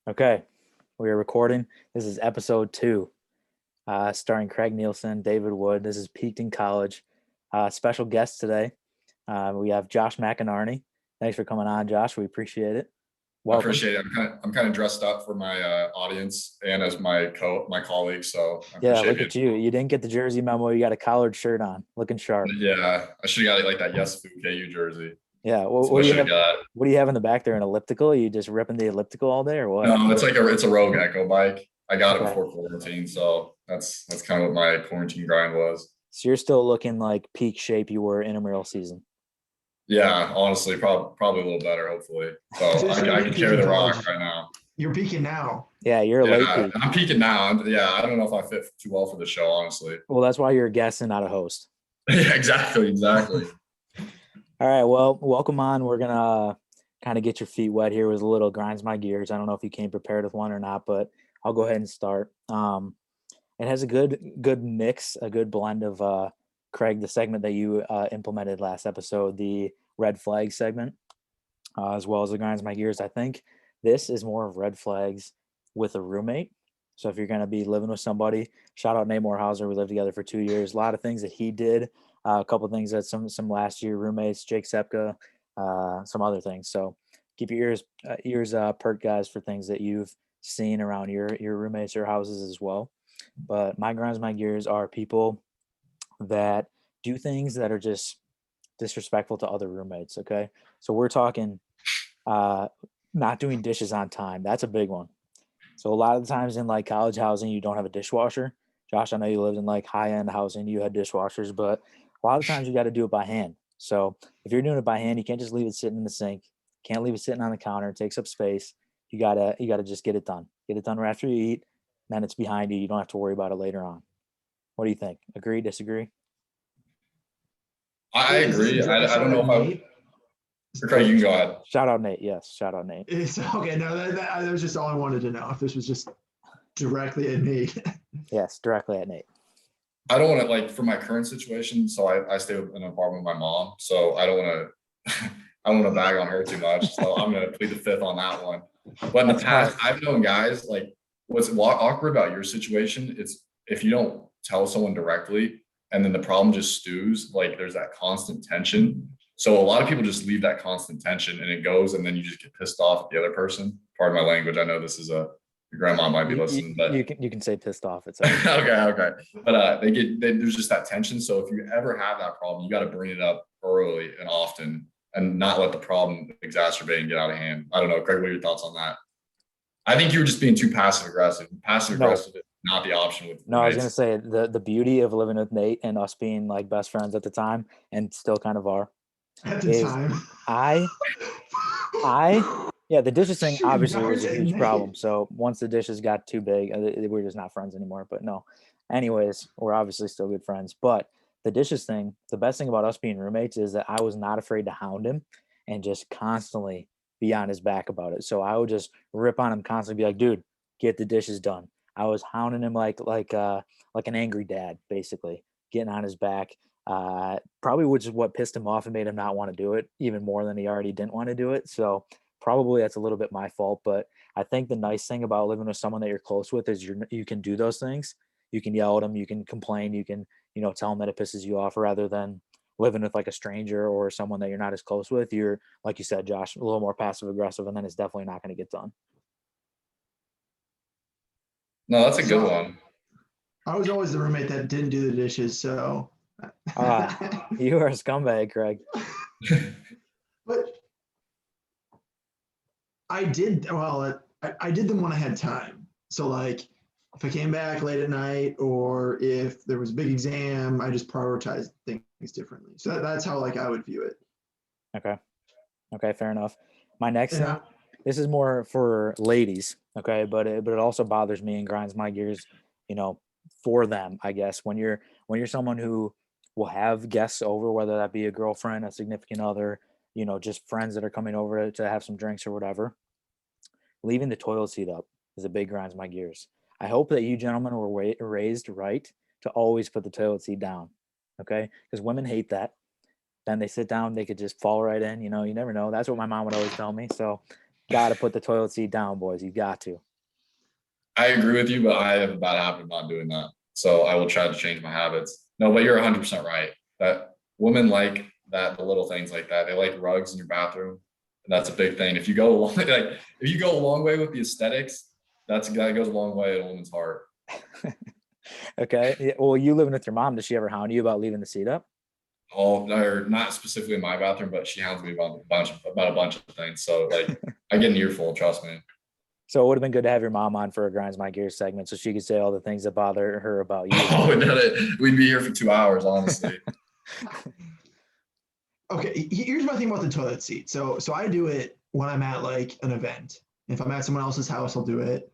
Okay, we are recording. This is episode 2, starring Craig Nielsen, David Wood. This is Peaked in College. Special guest today. We have Josh McInerney. Thanks for coming on, Josh. We appreciate it. I Welcome. appreciate it. I'm kind of dressed up for my audience and as my colleagues, so I Yeah, appreciate look it. at you. You didn't get the jersey memo. You got a collared shirt on, looking sharp. Yeah, I should have got like that Yes Food KU jersey. Yeah. That's What what I do you should have have? got. What do you have in the back there? An elliptical? Are you just ripping the elliptical all day, or what? No, it's a Rogue Echo bike. I got it Okay. before quarantine, so that's kind of what my quarantine grind was. So you're still looking like peak shape you were intramural season. Yeah, honestly, probably a little better, hopefully. So So I you're could carry peaking the college. rock right now. You're peaking now. Yeah, you're a late Yeah, peak. I'm peaking now. Yeah, I don't know if I fit too well for the show, honestly. Well, that's why you're a guest and not a host. Yeah, exactly. All right. Well, welcome on. We're gonna kind of get your feet wet here with a little grinds my gears. I don't know if you came prepared with one or not, but I'll go ahead and start. It has a good mix, a good blend of Craig, the segment that you implemented last episode, the red flag segment, as well as the grinds my gears. I think this is more of red flags with a roommate. So if you're going to be living with somebody, shout out Nate Morehauser. We lived together for 2 years. A lot of things that he did, a couple of things that some last year roommates, Jake Sepka, some other things. So keep your ears perked, guys, for things that you've seen around your roommates or houses as well. But my grinds my gears are people that do things that are just disrespectful to other roommates. Okay, so we're talking uh, not doing dishes on time. That's a big one. So a lot of the times in like college housing, you don't have a dishwasher. Josh, I know you lived in like high end housing, you had dishwashers, but a lot of times you got to do it by hand. So if you're doing it by hand, you can't just leave it sitting in the sink. Can't leave it sitting on the counter. It takes up space. You gotta just get it done. Get it done right after you eat. Then it's behind you. You don't have to worry about it later on. What do you think? Agree? Disagree? I Is this agree. a direct I don't shot know at if I. Nate? Craig, you can go ahead. Shout out Nate. Yes, shout out Nate. It's okay. No, that was just all I wanted to know. If this was just directly at Nate. Yes, directly at Nate. I don't want to like for my current situation. So I stay in an apartment with my mom. So I don't want to. I don't want to bag on her too much. So I'm gonna plead the fifth on that one. But in the That's past, smart. I've known guys like what's awkward about your situation. It's if you don't tell someone directly, and then the problem just stews. Like there's that constant tension. So a lot of people just leave that constant tension, and it goes, and then you just get pissed off at the other person. Pardon my language. I know this is a your grandma might be You, you, listening, but you can say pissed off. It's okay. okay. But there's just that tension. So if you ever have that problem, you got to bring it up early and often and not let the problem exacerbate and get out of hand. I don't know. Craig, what are your thoughts on that? I think you were just being too passive aggressive. Passive No. aggressive is not the option with No, I was gonna roommates. say the beauty of living with Nate and us being like best friends at the time and still kind of are At the is time. I yeah, the dishes thing Shooting obviously was darts a at huge problem. Nate. So once the dishes got too big, we're just not friends anymore. But no, anyways, we're obviously still good friends. But the dishes thing, the best thing about us being roommates is that I was not afraid to hound him and just constantly be on his back about it. So I would just rip on him constantly, be like, dude, get the dishes done. I was hounding him like an angry dad, basically, getting on his back. Probably which is what pissed him off and made him not want to do it even more than he already didn't want to do it. So probably that's a little bit my fault, but I think the nice thing about living with someone that you're close with is you can do those things. You can yell at them, you can complain, you can tell them that it pisses you off, rather than living with like a stranger or someone that you're not as close with. You're, like you said, Josh, a little more passive aggressive, and then it's definitely not going to get done. No, that's a good So one. I was always the roommate that didn't do the dishes. So. You are a scumbag, Craig. But I did well. I did them when I had time. So like, if I came back late at night or if there was a big exam, I just prioritized things differently. So that's how like I would view it. Okay, fair enough. My next And thing, this is more for ladies, okay, but it also bothers me and grinds my gears, you know, for them, I guess. When you're someone who will have guests over, whether that be a girlfriend, a significant other, just friends that are coming over to have some drinks or whatever, leaving the toilet seat up is a big grinds my gears. I hope that you gentlemen were raised right to always put the toilet seat down, okay? Because women hate that. Then they sit down, they could just fall right in. You never know. That's what my mom would always tell me. So Got to put the toilet seat down, boys. You got to. I agree with you, but I have a bad habit of not doing that. So I will try to change my habits. No, but you're 100% right. That women like that, the little things like that. They like rugs in your bathroom. And that's a big thing. If you go like if you go a long way with the aesthetics, that goes a long way in a woman's heart. Okay. Yeah, well, you living with your mom, does she ever hound you about leaving the seat up? All or not specifically in my bathroom, but she hounds me about a bunch of things. So like I get an earful, trust me. So it would have been good to have your mom on for a Grinds My Gears segment so she could say all the things that bother her about you. Oh, we'd be here for 2 hours, honestly. Okay, here's my thing about the toilet seat. So I do it when I'm at like an event. If I'm at someone else's house, I'll do it.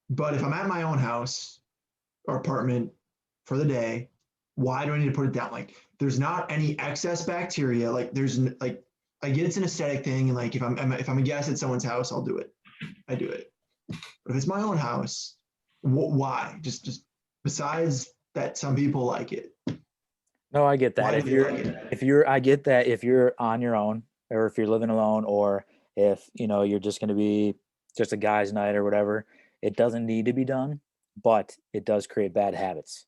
But if I'm at my own house or apartment for the day, why do I need to put it down? Like, there's not any excess bacteria. Like, like, I get it's an aesthetic thing, and like, if I'm a guest at someone's house, I'll do it. I do it. But if it's my own house, why? Just besides that, some people like it. No, I get that. Why do they like it? I get that if you're on your own or if you're living alone or if, you're just going to be just a guy's night or whatever, it doesn't need to be done, but it does create bad habits.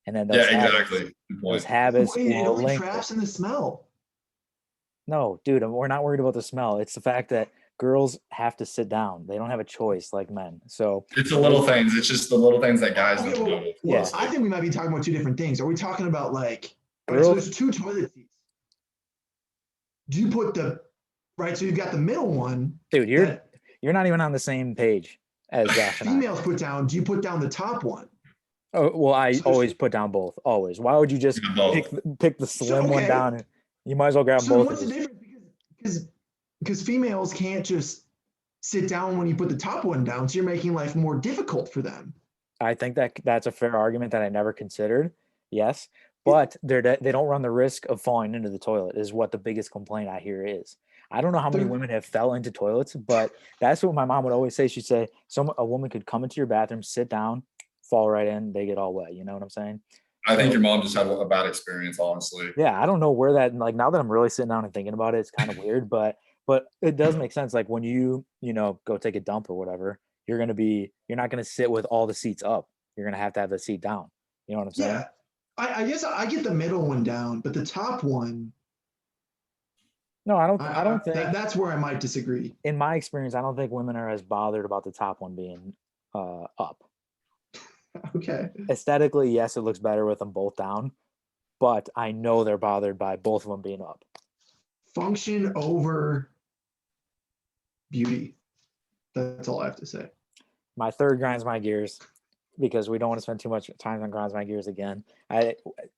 And then Yeah, exactly. Good those point. habits Wait, it will only link. traps in the smell. No, dude, we're not worried about the smell. It's the fact that girls have to sit down. They don't have a choice like men. So It's the little things. It's just the little things that guys Okay, don't well, do. yeah, I think we might be talking about two different things. Are we talking about like, all right, so girls, there's two toilet seats. Do you put the right? So you've got the middle one dude, that you're not even on the same page as Josh and I. females put down. Do you put down the top one? Oh, well, I So always put down both. Always. Why would you just Yeah, both. pick the slim one okay. down? You might as well grab So both of what's the these. difference? Because females can't just sit down when you put the top one down, so you're making life more difficult for them. I think that's a fair argument that I never considered. Yes, but they don't run the risk of falling into the toilet. Is what the biggest complaint I hear is. I don't know how many They're- women have fell into toilets, but that's what my mom would always say. She'd say a woman could come into your bathroom, sit down, fall right in, they get all wet. You know what I'm saying? I think So your mom just had a bad experience, honestly. yeah, I don't know where that like now that I'm really sitting down and thinking about it, it's kind of weird, but it does make sense. Like when you go take a dump or whatever, you're not gonna sit with all the seats up. You're gonna have to have the seat down. You know what I'm saying? yeah, I guess I get the middle one down, but the top one, No, I don't think that's where I might disagree. in my experience, I don't think women are as bothered about the top one being up. Okay. Aesthetically, yes, it looks better with them both down, but I know they're bothered by both of them being up. Function over beauty. That's all I have to say. My third grinds my gears because we don't want to spend too much time on grinds my gears again.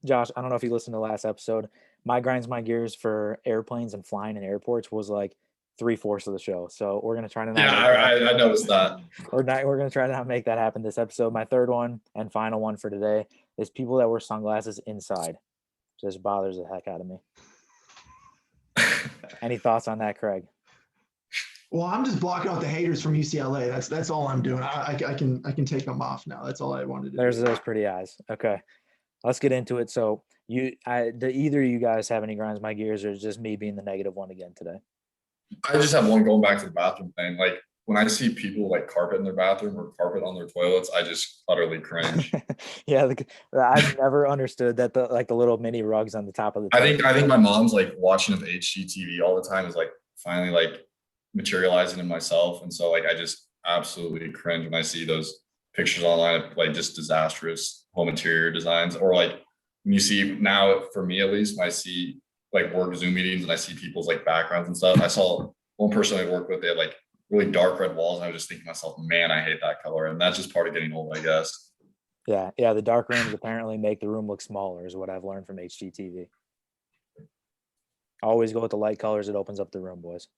Josh, I don't know if you listened to the last episode. My grinds my gears for airplanes and flying in airports was like 3/4 of the show. So we're gonna try to Yeah, not make that. I noticed that. We're gonna try to not make that happen this episode. My third one and final one for today is people that wear sunglasses inside. Just bothers the heck out of me. Any thoughts on that, Craig? Well, I'm just blocking out the haters from UCLA. That's all I'm doing. I can take them off now. That's all I wanted to There's do. those pretty eyes. Okay, let's get into it. So do either of you guys have any grinds my gears, or is just me being the negative one again today? I just have one going back to the bathroom thing. Like when I see people like carpet in their bathroom or carpet on their toilets, I just utterly cringe. Yeah, I've never understood that the little mini rugs on the top of the I toilet. think my mom's like watching of HGTV all the time is like finally like materializing in myself. And so like I just absolutely cringe when I see those pictures online of like just disastrous home interior designs. Or like when you see now, for me at least, when I see like work Zoom meetings and I see people's like backgrounds and stuff. I saw one person I worked with, they had like really dark red walls. And I was just thinking to myself, man, I hate that color. And that's just part of getting old, I guess. Yeah. The dark rooms apparently make the room look smaller, is what I've learned from HGTV. Always go with the light colors. It opens up the room, boys.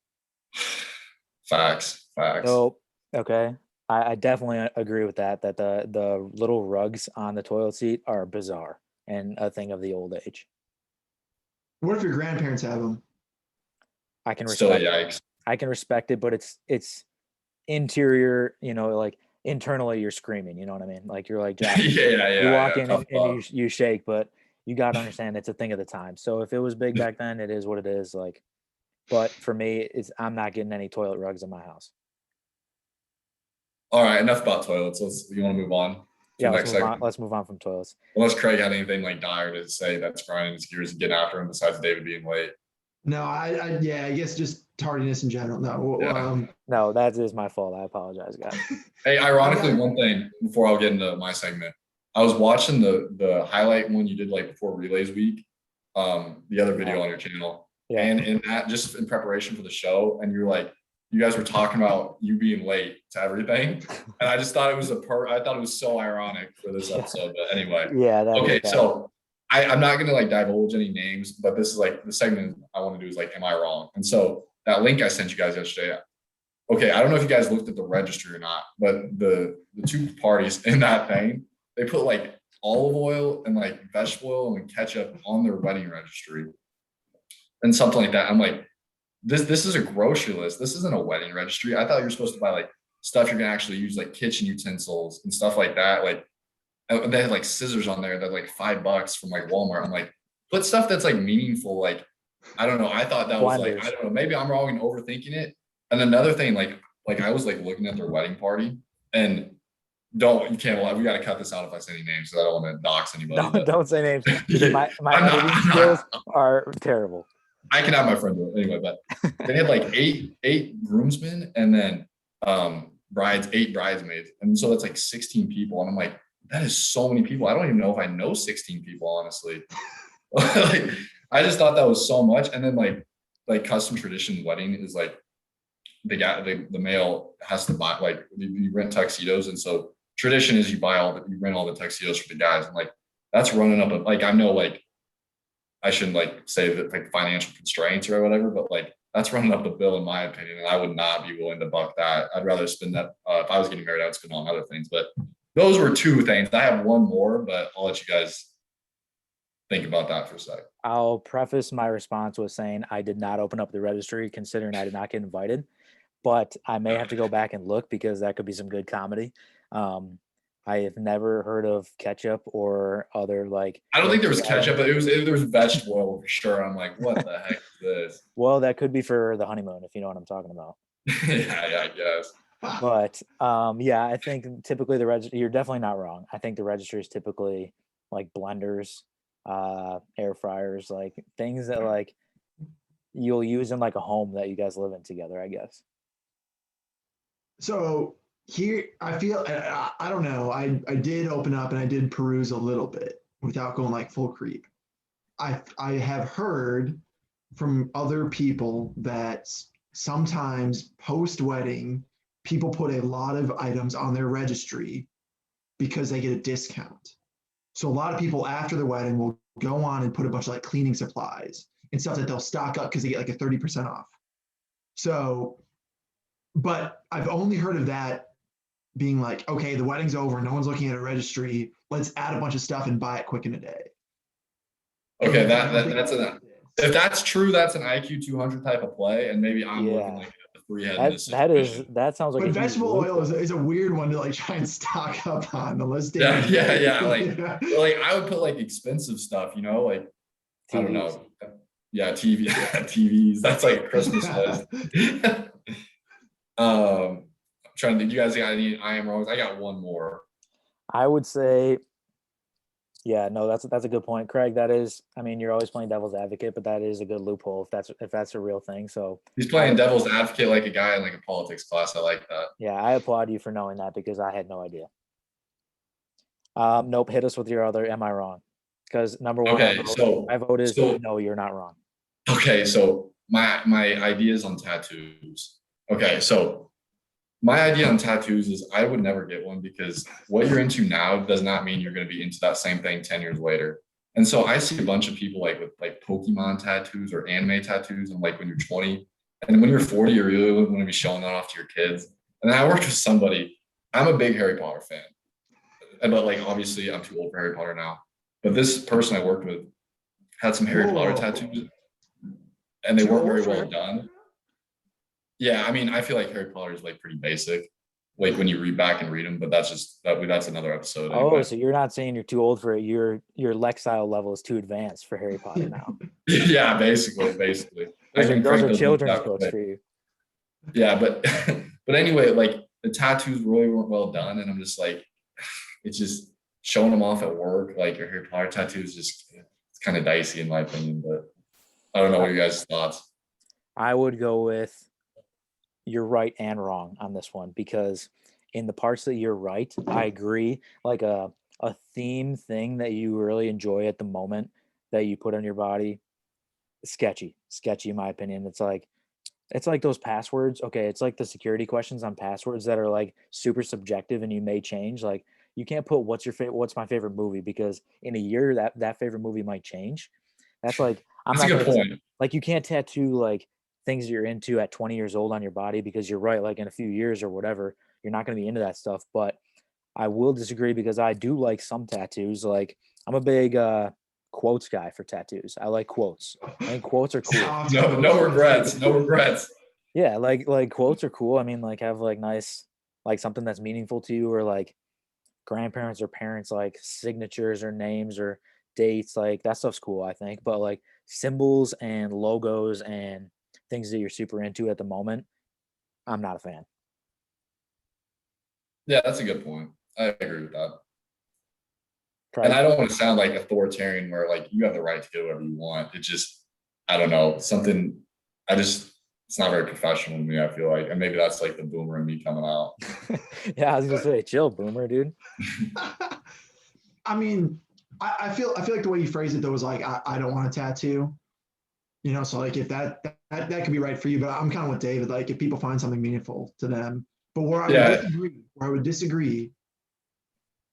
Facts. So, okay. I definitely agree with that. That the little rugs on the toilet seat are bizarre and a thing of the old age. What if your grandparents have them? I can Still respect. yikes. I can respect it, but it's interior. Like internally, you're screaming. You know what I mean? Like you're like Josh. You walk in Tough and thought. you shake, but you got to understand it's a thing of the time. So if it was big back then, it is what it is. Like But for me, I'm not getting any toilet rugs in my house. All right, enough about toilets. You want to move on to Yeah, the next segment? Let's move on from toilets. Unless Craig had anything like dire to say that's grinding his gears and getting after him besides David being late. No, I guess just tardiness in general. No, Yeah. No, that is my fault. I apologize, guys. Hey, ironically, one thing before I'll get into my segment, I was watching the highlight one you did like before Relays Week, the other video on your channel, and in that, just in preparation for the show, and you guys were talking about you being late to everything, and I just thought it was I thought it was so ironic for this episode. But anyway, yeah, okay, so I'm not gonna like divulge any names, but this is like the segment I want to do is like, am I wrong? And so that link I sent you guys yesterday. Okay, I don't know if you guys looked at the registry or not, but the two parties in that thing, they put like olive oil and like vegetable oil and ketchup on their wedding registry and something like that. I'm like, this is a grocery list. This isn't a wedding registry. I thought you were supposed to buy like stuff you're gonna actually use, like kitchen utensils and stuff like that. Like, and they had like scissors on there that like $5 from like Walmart. I'm like, put stuff that's like meaningful. Like, I don't know. I thought that was like, I don't know. Maybe I'm wrong and overthinking it. And another thing, like I was like looking at their wedding party, and you can't lie. We got to cut this out if I say any names, because I don't want to dox anybody. No, don't say names. My editing skills are terrible. I can have my friend do it anyway, but they had like eight groomsmen and then 8 bridesmaids, and so that's like 16 people. And I'm like, that is so many people. I don't even know if I know 16 people, honestly. Like, I just thought that was so much. And then like custom tradition wedding is like the male has to buy, like you rent tuxedos, and so tradition is you rent all the tuxedos for the guys, and like that's running up. Like I know, like I shouldn't like say that like financial constraints or whatever, but like that's running up the bill in my opinion, and I would not be willing to buck that. I'd rather spend that if I was getting married, I would spend on other things. But those were two things. I have one more, but I'll let you guys think about that for a sec. I'll preface my response with saying I did not open up the registry, considering I did not get invited, but I may have to go back and look because that could be some good comedy. I have never heard of ketchup or other like. I don't think there was ketchup, but there was vegetable oil for sure. I'm like, what the heck is this? Well, that could be for the honeymoon, if you know what I'm talking about. yeah, I guess. But yeah, I think typically the registry. You're definitely not wrong. I think the registry is typically like blenders, air fryers, like things that like you'll use in like a home that you guys live in together, I guess. So here, I feel, I don't know. I did open up and I did peruse a little bit without going like full creep. I have heard from other people that sometimes post-wedding, people put a lot of items on their registry because they get a discount. So a lot of people after the wedding will go on and put a bunch of like cleaning supplies and stuff that they'll stock up because they get like a 30% off. So, but I've only heard of that being like, okay, the wedding's over, no one's looking at a registry, let's add a bunch of stuff and buy it quick in a day. Okay, that's if that's true, that's an IQ 200 type of play, and maybe I'm looking like a three-head. That sounds like. But vegetable oil is a weird one to like try and stock up on the list. Yeah. Like I would put like expensive stuff, you know, like TVs. I don't know. Yeah, TVs. That's like a Christmas list. I'm trying to think. You guys got any I am wrongs? I got one more. I would say, yeah, no, that's a good point, Craig. That is, I mean, you're always playing devil's advocate, but that is a good loophole if that's a real thing. So he's playing devil's advocate like a guy in like a politics class. I like that. Yeah, I applaud you for knowing that because I had no idea. Nope, hit us with your other. Am I wrong? Because number one, okay, my vote is no, you're not wrong. Okay, so my ideas on tattoos. Okay, so my idea on tattoos is I would never get one because what you're into now does not mean you're going to be into that same thing 10 years later. And so I see a bunch of people like with like Pokemon tattoos or anime tattoos. And like when you're 20 and when you're 40, you really want to be showing that off to your kids. And then I worked with somebody, I'm a big Harry Potter fan, but like, obviously I'm too old for Harry Potter now, but this person I worked with had some Harry Potter tattoos and they weren't very well done. Yeah, I mean, I feel like Harry Potter is like pretty basic, like when you read back and read them. But that's another episode. Anyway. Oh, so you're not saying you're too old for it? Your Lexile level is too advanced for Harry Potter now. Yeah, basically. can Those crank are those numbers children's out books quick. for you. Yeah, but but anyway, like the tattoos really weren't well done, and I'm just like, it's just showing them off at work. Like your Harry Potter tattoos, just it's kind of dicey in my opinion. But I don't know what you guys' thoughts. I would go with you're right and wrong on this one because in the parts that you're right, I agree. Like a theme thing that you really enjoy at the moment that you put on your body, sketchy in my opinion. It's like those passwords. Okay, it's like the security questions on passwords that are like super subjective and you may change. Like you can't put what's my favorite movie because in a year that favorite movie might change. That's like I'm That's a not good gonna point. like you can't tattoo like things you're into at 20 years old on your body because you're right. Like in a few years or whatever, you're not gonna be into that stuff. But I will disagree because I do like some tattoos. Like I'm a big quotes guy for tattoos. I like quotes. I think quotes are cool. Soft No, quotes. no Let's do regrets. it. No regrets. Yeah, like quotes are cool. I mean, like have like nice like something that's meaningful to you or like grandparents or parents like signatures or names or dates like that stuff's cool I think but like symbols and logos and things that you're super into at the moment I'm not a fan. Yeah, that's a good point. I agree with that. And Try I don't want to sound like authoritarian where like you have the right to do whatever you want. It just, I don't know, something I just it's not very professional to me, I feel like. And maybe that's like the boomer in me coming out. yeah, I was gonna say chill boomer dude. I mean, I feel like the way you phrase it though is like I don't want a tattoo. You know, so like if that could be right for you, but I'm kind of with David. Like if people find something meaningful to them, but Yeah, where I would disagree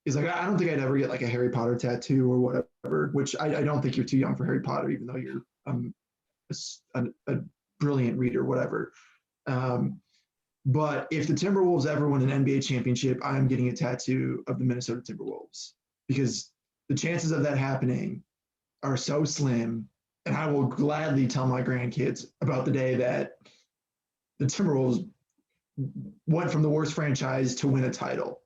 is like I don't think I'd ever get like a Harry Potter tattoo or whatever. Which I don't think you're too young for Harry Potter, even though you're a brilliant reader, whatever. Um, but if the Timberwolves ever win an NBA championship, I'm getting a tattoo of the Minnesota Timberwolves because the chances of that happening are so slim. And I will gladly tell my grandkids about the day that the Timberwolves went from the worst franchise to win a title.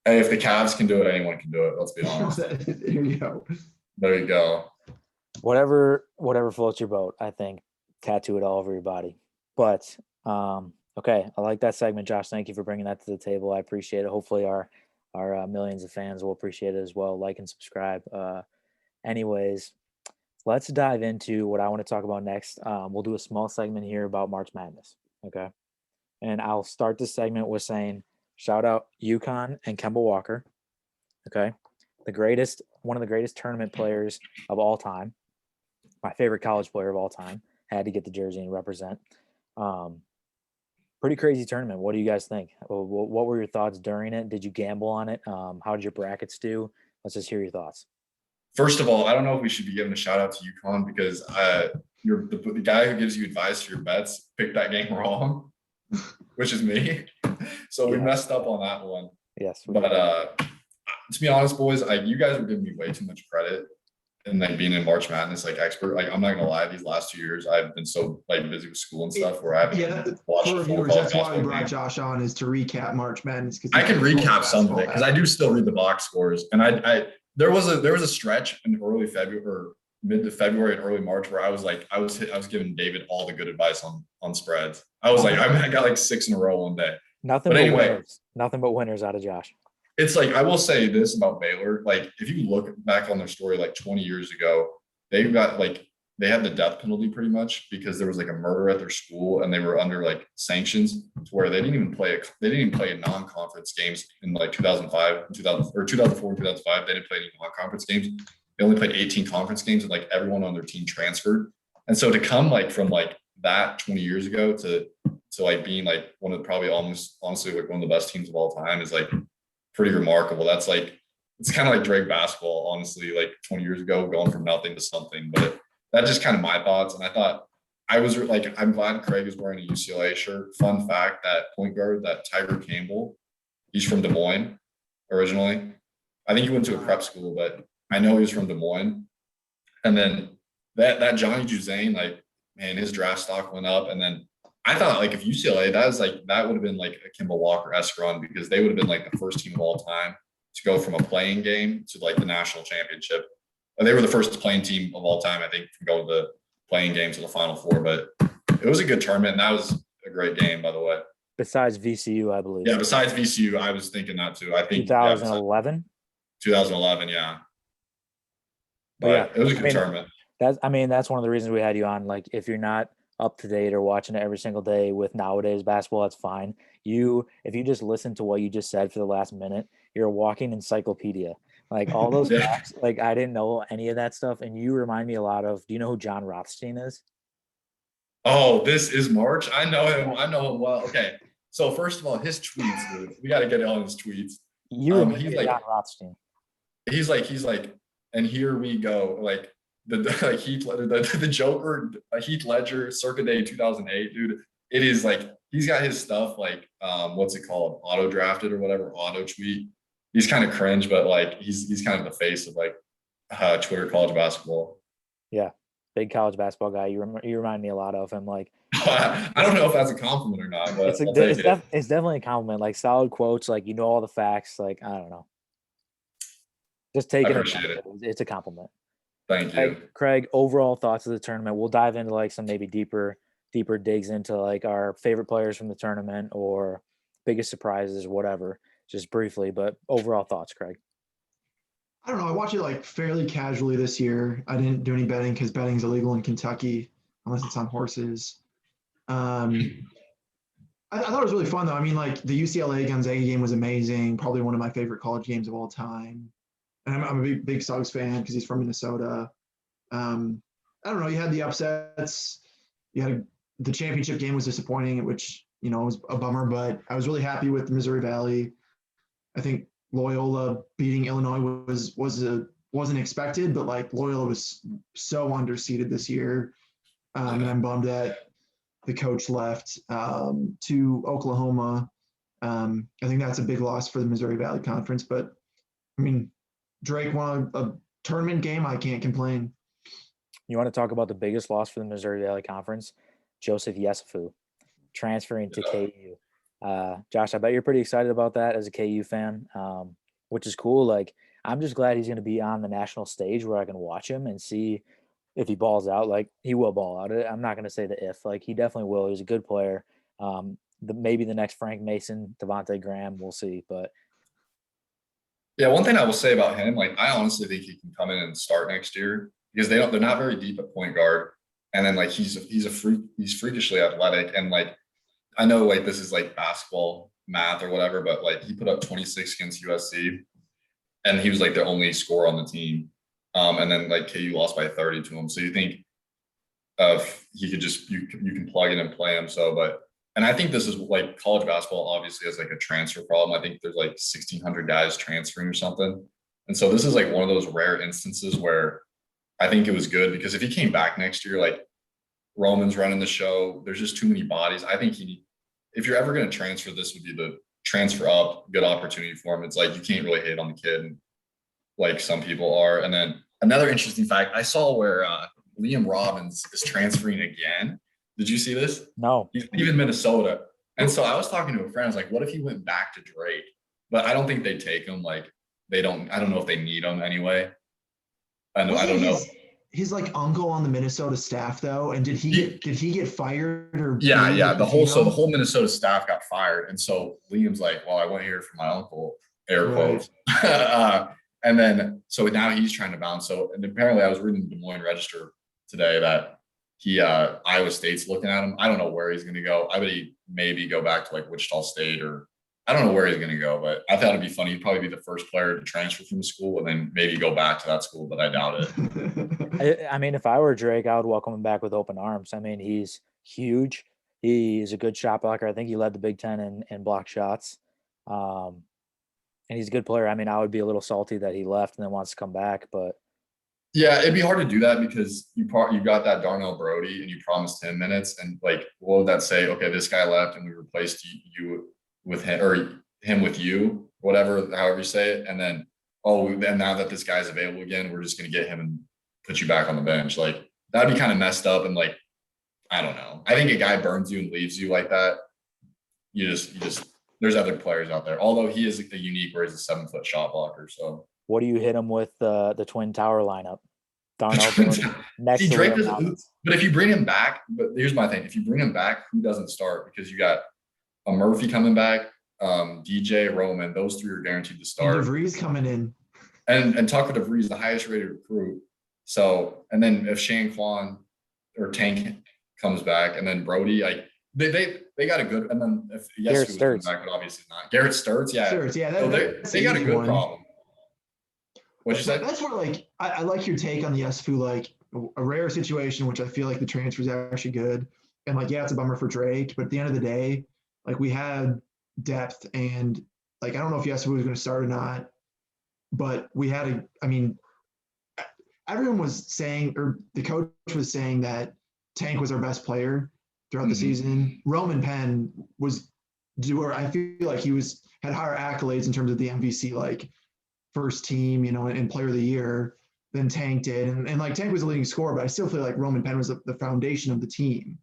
hey, if the Cavs can do it, anyone can do it. Let's be honest. Here you go. There you go. Whatever floats your boat I think tattoo it all over your body but okay I like that segment Josh thank you for bringing that to the table I appreciate it hopefully our millions of fans will appreciate it as well like and subscribe anyways let's dive into what I want to talk about next. We'll do a small segment here about March Madness. Okay. And I'll start this segment with saying shout out UConn and Kemba Walker. Okay. One of the greatest tournament players of all time. My favorite college player of all time. Had to get the jersey and represent. Um, Pretty crazy tournament. What do you guys think? What were your thoughts during it? Did you gamble on it? How did your brackets do? Let's just hear your thoughts. First of all, I don't know if we should be giving a shout out to UConn because you're the guy who gives you advice for your bets picked that game wrong, which is me. So we Yeah. messed up on that one. Yes. But to be honest, boys, you guys are giving me way too much credit and like being in March Madness like expert. Like I'm not gonna lie, these last 2 years I've been so like busy with school and stuff where I haven't watched For a full viewers, college that's why we basketball brought game. Josh on is to recap March Madness because I can recap some of it because I do still read the box scores, and I there was a stretch in early February or mid to February and early March where I was giving David all the good advice on spreads. I was like I got like 6 in a row one day. Nothing But but anyway, winners. Nothing but winners out of Josh. it's like I will say this about Baylor. Like if you look back on their story like 20 years ago, they had the death penalty pretty much because there was like a murder at their school and they were under like sanctions to where they didn't even play in non-conference games in like 2005, 2000 or 2004, 2005. They didn't play any non-conference games. They only played 18 conference games and like everyone on their team transferred. And so to come like from like that 20 years ago to like being like one of probably almost honestly like one of the best teams of all time is like pretty remarkable. That's like it's kind of like Drake basketball, honestly, like 20 years ago, going from nothing to something. But that's just kind of my thoughts. And I thought I was like, I'm glad Craig is wearing a UCLA shirt. Fun fact, that point guard, that Tiger Campbell, he's from Des Moines originally. I think he went to a prep school, but I know he was from Des Moines. And then that Johnny Juzang, like, man, his draft stock went up. And then I thought like if UCLA, that would have been like a Kimball Walker-esque run because they would have been like the first team of all time to go from a playing game to like the national championship. And they were the first playing team of all time, I think, to go to playing games to the Final Four. But it was a good tournament, and that was a great game, by the way. Besides VCU, I Yeah, believe. besides VCU, I was thinking that too. I think, yeah, 2011. 2011, yeah. But yeah, But it was a I good mean, tournament. that's one of the reasons we had you on. Like, if you're not up to date or watching it every single day with nowadays basketball, that's fine. If you just listen to what you just said for the last minute, you're a walking encyclopedia. Like all those Yeah. facts, like I didn't know any of that stuff, and you remind me a lot of. Do you know who John Rothstein is? Oh, this is March. I know him. Yeah. I know him well. Okay. So first of all, his tweets, dude. We got to get on his tweets. You remind He's me of John like, Rothstein. he's like, and here we go. Like like the Joker, Heath Ledger, Circa Day 2008, dude. It is like he's got his stuff like what's it called, auto drafted or whatever, auto tweet. He's kind of cringe, but like he's kind of the face of like Twitter college basketball. Yeah, big college basketball guy. You remind me a lot of him. Like I don't know if that's a compliment or not, but it's a, I'll take it. it's definitely a compliment. Like solid quotes. Like you know all the facts. Like I don't know. Just I taking appreciate advantage it. of it. It's a compliment. Thank you. Craig, overall thoughts of the tournament. We'll dive into like some maybe deeper digs into like our favorite players from the tournament or biggest surprises, whatever. Just briefly, but overall thoughts, Craig. I don't know. I watched it like fairly casually this year. I didn't do any betting because betting's illegal in Kentucky unless it's on horses. Um, I thought it was really fun though. I mean, like the UCLA Gonzaga game was amazing. Probably one of my favorite college games of all time. And I'm a big Suggs fan because he's from Minnesota. I don't know. You had the upsets. The championship game was disappointing, which was a bummer. But I was really happy with Missouri Valley. I think Loyola beating Illinois wasn't expected, but like Loyola was so underseeded this year, and I'm bummed that the coach left to Oklahoma. I think that's a big loss for the Missouri Valley Conference. But I mean, Drake won a tournament game. I can't complain. You want to talk about the biggest loss for the Missouri Valley Conference? Joseph Yesufu transferring to Yeah. KU. Josh, I bet you're pretty excited about that as a KU fan, which is cool. Like, I'm just glad he's going to be on the national stage where I can watch him and see if he balls out. Like, he will ball out. I'm not going to say the if. Like, he definitely will. He's a good player. Maybe the next Frank Mason, Devontae Graham, we'll see. But Yeah, one thing I will say about him, like I honestly think he can come in and start next year because they're not very deep at point guard. And then like he's freakishly athletic. And like I know like this is like basketball math or whatever, but like he put up 26 against USC and he was like the only scorer on the team. And then like KU lost by 30 to him. So you think he could just you can plug in and play him. So and I think this is like college basketball obviously has like a transfer problem. I think there's like 1,600 guys transferring or something. And so this is like one of those rare instances where I think it was good because if he came back next year, like Roman's running the show, there's just too many bodies. I think if you're ever going to transfer, this would be the transfer up, good opportunity for him. It's like you can't really hate on the kid like some people are. And then another interesting fact I saw where Liam Robbins is transferring again. Did you see this? no, He's leaving Minnesota. And so I was talking to a friend. I was like, what if he went back to Drake? But I don't think they take him. Like I don't know if they need him anyway. I Wasn't don't know. his like uncle on the Minnesota staff though? And did he get fired or Yeah, maybe yeah. if you The know? whole Minnesota staff got fired. And so Liam's like, well, I went here for my uncle, air Right. quotes. And then so now he's trying to bounce. So and apparently I was reading the Des Moines Register today that Iowa State's looking at him. I don't know where he's gonna go. I bet he maybe go back to like Wichita State or I don't know where he's gonna go, but I thought it'd be funny. He'd probably be the first player to transfer from the school and then maybe go back to that school, but I doubt it. I mean, if I were Drake, I would welcome him back with open arms. I mean, he's huge. He's a good shot blocker. I think he led the Big Ten in block shots. Um, and he's a good player. I mean, I would be a little salty that he left and then wants to come back, but Yeah, it'd be hard to do that because you got that Darnell Brody and you promised him minutes and like what would that say? Okay, this guy left and we replaced you with him or him with you, whatever, however you say it, and then and now that this guy's available again, we're just gonna get him and put you back on the bench. Like that'd be kind of messed up and like I don't know. I think a guy burns you and leaves you like that. You just there's other players out there. Although he is a unique where he's a 7-foot shot blocker. So what do you hit him with the Twin Tower lineup? Darnell Mooney next See, to Drake Leo doesn't. Mountains. But if you bring him back, but here's my thing: if you bring him back, who doesn't start? Because you got a Murphy coming back, DJ Roman. Those three are guaranteed to And start. DeVries coming in. And Tucker DeVries, the highest rated recruit. So, and then if Shane Kwan or Tank comes back, and then Brody, like they got a good. And then if Garrett Yesu was coming Sturtz. back, but obviously not. Garrett Sturts, yeah. Sure, yeah, So that's they an got a easy good one. problem. What'd you say? That's where like I like your take on the SFU, like a rare situation, which I feel like the transfer is actually good. And like, yeah, it's a bummer for Drake, but at the end of the day, like we had depth and like I don't know if SFU was going to start or not, but we had I mean, everyone was saying, or the coach was saying that Tank was our best player throughout the season. Roman Penn was doer. I feel like he had higher accolades in terms of the MVC, like first team, and player of the year than Tank did. And like Tank was the leading scorer, but I still feel like Roman Penn was the foundation of the team.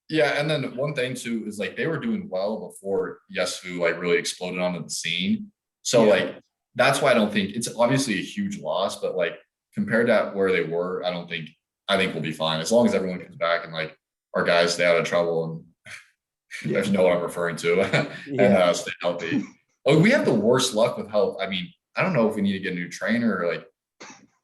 Yeah, and then one thing too is like they were doing well before Yesu like really exploded onto the scene. So like that's why I don't think it's obviously a huge loss, but like compared to where they were, I think we'll be fine as long as everyone comes back and like our guys stay out of trouble and if you know what I'm referring to and stay healthy. Oh, we have the worst luck with health. I mean, I don't know if we need to get a new trainer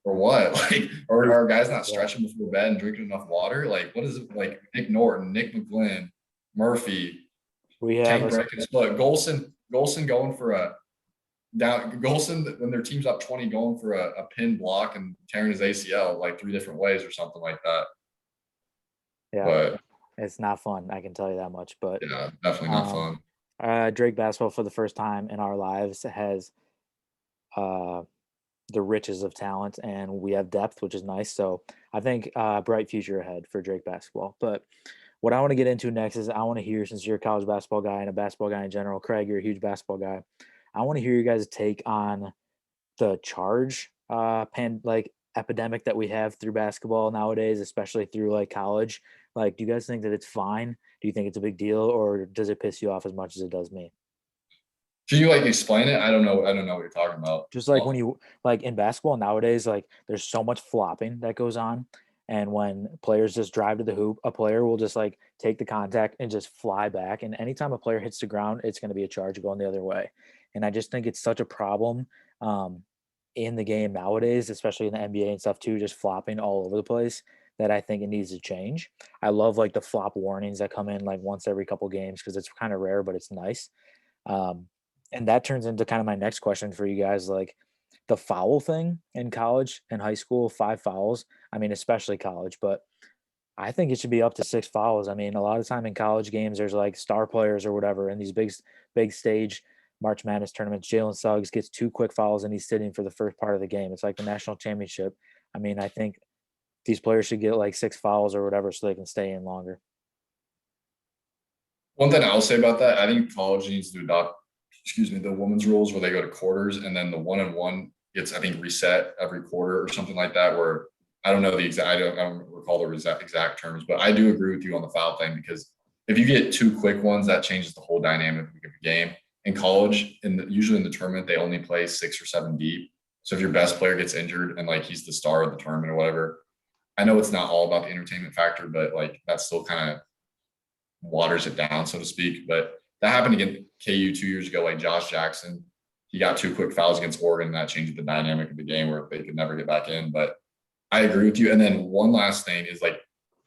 or what, like, or are guys not stretching before bed and drinking enough water? Like, what is it like? Nick Norton, Nick McGlynn, Murphy, We have Tank Breckens, but Golson going for a down Golson when their team's up 20 going for a pin block and tearing his ACL like 3 different ways or something like that. Yeah, But it's not fun. I can tell you that much. But yeah, definitely not fun. Drake basketball for the first time in our lives has the riches of talent, and we have depth, which is nice. So I think bright future ahead for Drake basketball. But what I want to get into next is I want to hear, since you're a college basketball guy and a basketball guy in general, Craig, you're a huge basketball guy. I want to hear you guys' take on the charge epidemic that we have through basketball nowadays, especially through like college. Like, do you guys think that it's fine? Do you think it's a big deal, or does it piss you off as much as it does me? Can you like explain it? I don't know. I don't know what you're talking about. Just like when you like in basketball nowadays, like there's so much flopping that goes on. And when players just drive to the hoop, a player will just like take the contact and just fly back. And anytime a player hits the ground, it's going to be a charge going the other way. And I just think it's such a problem in the game nowadays, especially in the NBA and stuff too, just flopping all over the place, that I think it needs to change. I love like the flop warnings that come in like once every couple games because it's kind of rare, but it's nice. Um, and that turns into kind of my next question for you guys, like the foul thing in college and high school, 5 fouls. I mean, especially college, but I think it should be up to 6 fouls. I mean, a lot of time in college games, there's like star players or whatever in these big stage March Madness tournaments. Jalen Suggs gets 2 quick fouls and he's sitting for the first part of the game. It's like the national championship. I mean, I think these players should get like 6 fouls or whatever so they can stay in longer. One thing I'll say about that, I think college needs to adopt, the women's rules where they go to quarters and then the 1-on-1 gets, I think, reset every quarter or something like that. Where I don't know the exact, I don't recall the exact terms, but I do agree with you on the foul thing because if you get 2 quick ones, that changes the whole dynamic of the game. In college, usually in the tournament, they only play 6 or 7 deep. So if your best player gets injured and like he's the star of the tournament or whatever, I know it's not all about the entertainment factor, but like that still kind of waters it down, so to speak. But that happened against KU 2 years ago. Like Josh Jackson, he got 2 quick fouls against Oregon. And that changed the dynamic of the game where they could never get back in. But I agree with you. And then one last thing is like,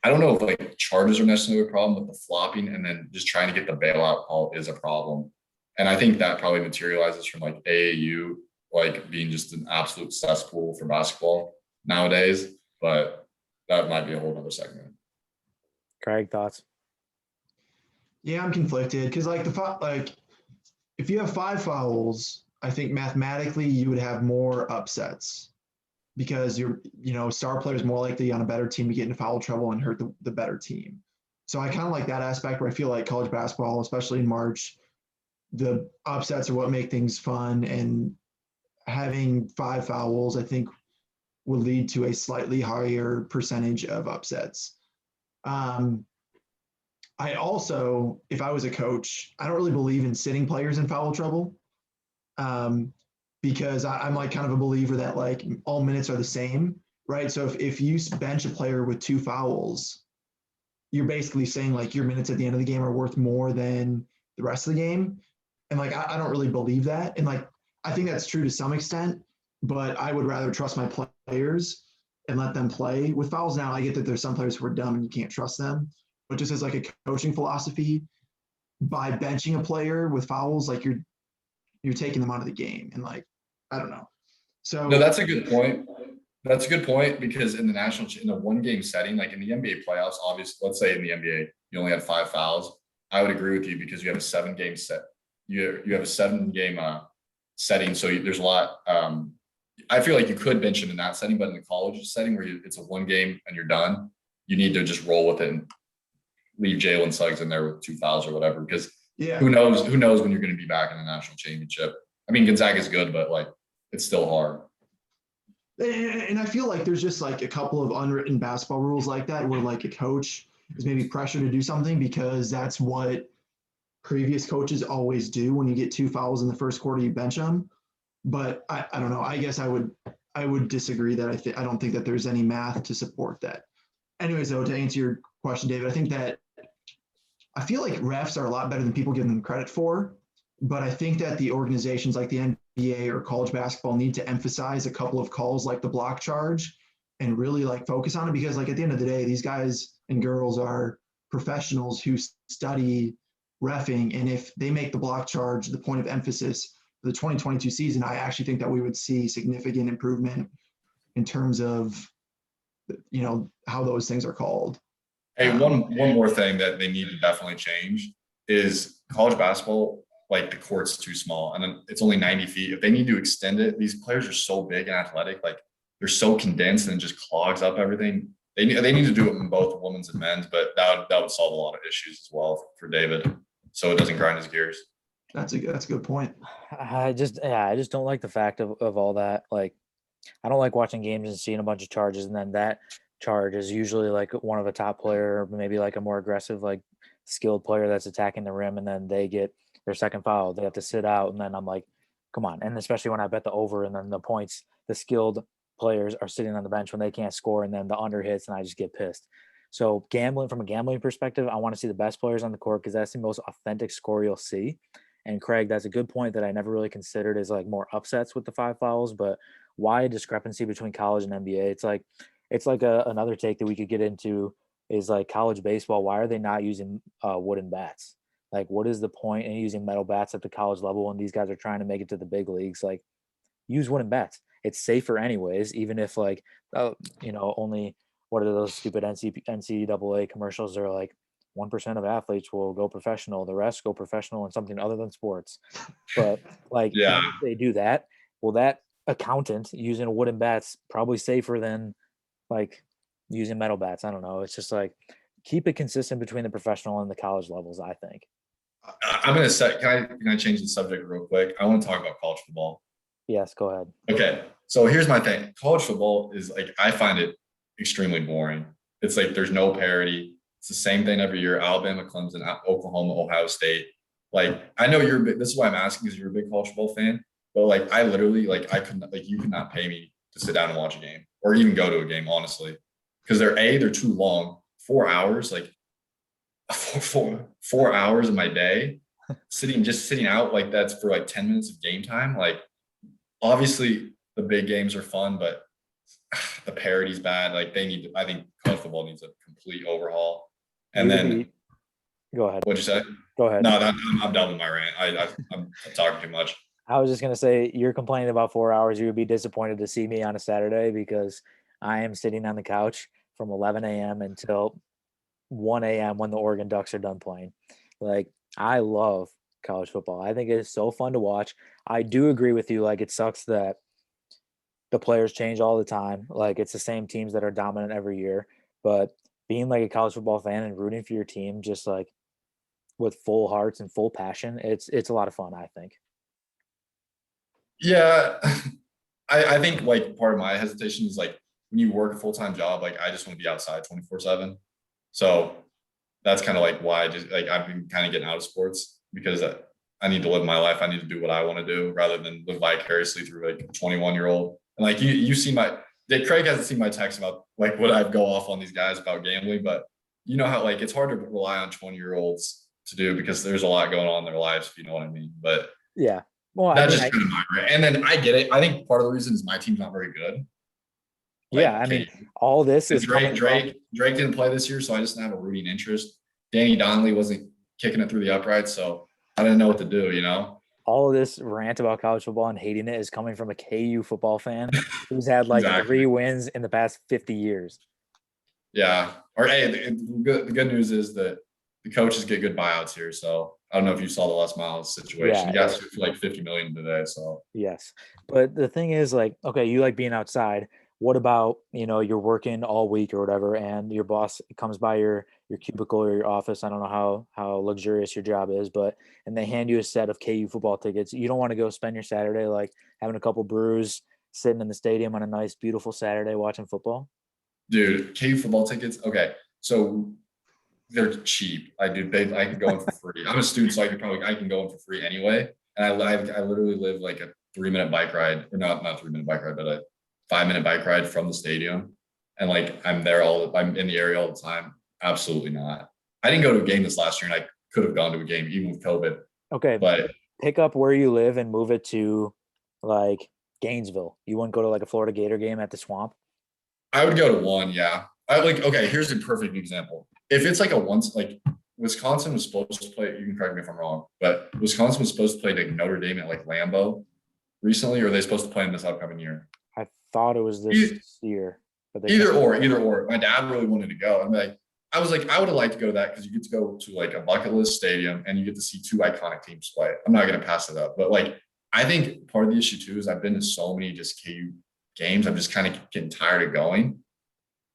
I don't know if like charges are necessarily a problem, but the flopping and then just trying to get the bailout call is a problem. And I think that probably materializes from like AAU, like being just an absolute cesspool for basketball nowadays. But that might be a whole other segment. Craig, thoughts? Yeah, I'm conflicted because if you have 5 fouls, I think mathematically you would have more upsets because star players more likely on a better team to get into foul trouble and hurt the better team. So I kind of like that aspect where I feel like college basketball, especially in March, the upsets are what make things fun, and having 5 fouls, I think, will lead to a slightly higher percentage of upsets. I also, if I was a coach, I don't really believe in sitting players in foul trouble because I'm like kind of a believer that like all minutes are the same. right? So if you bench a player with 2 fouls, you're basically saying like your minutes at the end of the game are worth more than the rest of the game. And like, I don't really believe that. And like, I think that's true to some extent, but I would rather trust my players and let them play with fouls. Now, I get that there's some players who are dumb and you can't trust them, but just as like a coaching philosophy, by benching a player with fouls, like you're taking them out of the game. And like, I don't know. No, So that's a good point. That's a good point because in a 1 game setting, like in the NBA playoffs, obviously, let's say in the NBA, you only had 5 fouls. I would agree with you because you have a 7 game set. You have a 7 game setting, so there's a lot. I feel like you could bench him in that setting, but in the college setting where it's a 1 game and you're done, you need to just roll with it and leave Jalen Suggs in there with 2 fouls or whatever. Because yeah, who knows when you're going to be back in the national championship. I mean, Gonzaga is good, but like it's still hard. and I feel like there's just like a couple of unwritten basketball rules like that where like a coach is maybe pressured to do something because that's what previous coaches always do. When you get 2 fouls in the first quarter, you bench them. But I don't know. I guess I would disagree that I don't think that there's any math to support that. Anyways, though, to answer your question, David, I think that I feel like refs are a lot better than people give them credit for. But I think that the organizations like the NBA or college basketball need to emphasize a couple of calls like the block charge and really like focus on it because like at the end of the day, these guys and girls are professionals who study reffing. And if they make the block charge the point of emphasis for the 2022 season, I actually think that we would see significant improvement in terms of, how those things are called. Hey, one more thing that they need to definitely change is college basketball. Like the court's too small, and then it's only 90 feet. If they need to extend it, these players are so big and athletic, like they're so condensed and it just clogs up everything. They need to do it in both women's and men's, but that would solve a lot of issues as well for David, so it doesn't grind his gears. That's a good point. I just don't like the fact of all that. Like, I don't like watching games and seeing a bunch of charges, and then that charge is usually like one of a top player, or maybe like a more aggressive, like skilled player that's attacking the rim, and then they get their second foul. They have to sit out, and then I'm like, come on. And especially when I bet the over, and then the points, the skilled players are sitting on the bench when they can't score, and then the under hits, and I just get pissed. So gambling from a gambling perspective, I want to see the best players on the court because that's the most authentic score you'll see. And Craig, that's a good point that I never really considered is like more upsets with the 5 fouls, but why a discrepancy between college and NBA? It's like another take that we could get into is like college baseball. Why are they not using wooden bats? Like, what is the point in using metal bats at the college level when these guys are trying to make it to the big leagues? Like, use wooden bats. It's safer anyways, even if like, only what are those stupid NCAA commercials? Are like 1% of athletes will go professional, the rest go professional in something other than sports. But like, Yeah, even if they do that, well, that accountant using wooden bats probably safer than like using metal bats. I don't know. It's just like keep it consistent between the professional and the college levels, I think. I'm gonna set. Can I change the subject real quick? I want to talk about college football. Yes, go ahead. Okay, so here's my thing. College football is like I find it extremely boring. It's like there's no parity. It's the same thing every year. Alabama, Clemson, Oklahoma, Ohio State. Like I know you're. This is why I'm asking because you're a big college football fan. But like I literally like I couldn't like you could not pay me to sit down and watch a game or even go to a game honestly because they're too long. 4 hours like 4 hours of my day sitting out like that's for like 10 minutes of game time. Like obviously the big games are fun, but the parity's bad. Like I think college football needs a complete overhaul. And You would then be. Go ahead. what'd you say? Go ahead. No, I'm done with my rant. I'm talking too much. I was just gonna say you're complaining about 4 hours. You would be disappointed to see me on a Saturday because I am sitting on the couch from 11 a.m. until 1 a.m. when the Oregon Ducks are done playing. Like, I love college football. I think it is so fun to watch. I do agree with you. Like, it sucks that the players change all the time. Like, it's the same teams that are dominant every year. But being like a college football fan and rooting for your team, just like with full hearts and full passion, it's a lot of fun, I think. Yeah, I think like part of my hesitation is like when you work a full-time job, like I just want to be outside 24/7. So that's kind of like why I just like I've been kind of getting out of sports because I need to live my life. I need to do what I want to do rather than live vicariously through like a 21-year-old. And like you see Craig hasn't seen my text about like what I go off on these guys about gambling, but you know how like it's hard to rely on 20-year-olds to do because there's a lot going on in their lives, if you know what I mean. But Yeah. Well, I that's mean, just kind of my rant. And then I get it. I think part of the reason is my team's not very good. yeah, Like I mean, okay, all this and is coming from Drake didn't play this year, so I just didn't have a rooting interest. Danny Donnelly wasn't kicking it through the uprights, so I didn't know what to do, you know? all of this rant about college football and hating it is coming from a KU football fan who's had like Exactly. 3 wins in the past 50 years. Yeah. Or hey, the good news is that the coaches get good buyouts here. So I don't know if you saw the Les Miles situation. Yeah, He got sued for like 50 million today. So yes. But the thing is, like, okay, you like being outside. What about, you're working all week or whatever, and your boss comes by your cubicle or your office. I don't know how luxurious your job is, but and they hand you a set of KU football tickets. You don't want to go spend your Saturday like having a couple brews, sitting in the stadium on a nice, beautiful Saturday watching football. dude, KU football tickets. Okay. So they're cheap. I can go in for free. I'm a student, so I can go in for free anyway. And I literally live like a 3 minute bike ride, or not 3 minute bike ride, but a 5 minute bike ride from the stadium. And like I'm in the area all the time. Absolutely not. I didn't go to a game this last year, and I could have gone to a game even with COVID. Okay, But pick up where you live and move it to like Gainesville. You wouldn't go to like a Florida Gator game at the Swamp. I would go to one, yeah. I like okay, here's a perfect example. If it's like a once like Wisconsin was supposed to play, you can correct me if I'm wrong, but Wisconsin was supposed to play like Notre Dame at like Lambeau recently, or are they supposed to play in this upcoming year? I thought it was E- this year, but they Either changed it. or, either or. My dad really wanted to go. I was like, I would have liked to go to that because you get to go to like a bucket list stadium and you get to see two iconic teams play. I'm not gonna pass it up. But like I think part of the issue too is I've been to so many just KU games. I'm just kind of getting tired of going.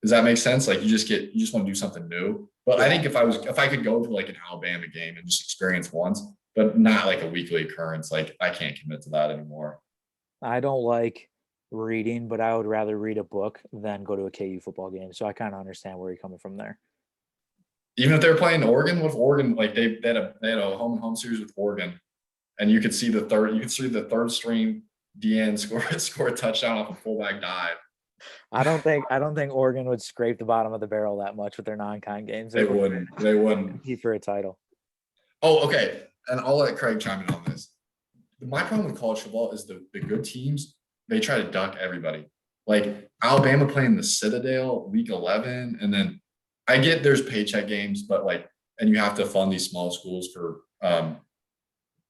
Does that make sense? Like you just want to do something new. But I Yeah, think if I could go to like an Alabama game and just experience once, but not like a weekly occurrence, like I can't commit to that anymore. I don't like reading, but I would rather read a book than go to a KU football game. So I kind of understand where you're coming from there. Even if they're playing Oregon, with Oregon, like they had a home and home series with Oregon, and you could see the third string DN score a touchdown off a fullback dive. I don't think Oregon would scrape the bottom of the barrel that much with their non-con games. They wouldn't They wouldn't. compete for a title. Oh, okay. And I'll let Craig chime in on this. My problem with college football is the good teams, they try to duck everybody. Like Alabama playing the Citadel week 11. And then I get there's paycheck games, but like, and you have to fund these small schools for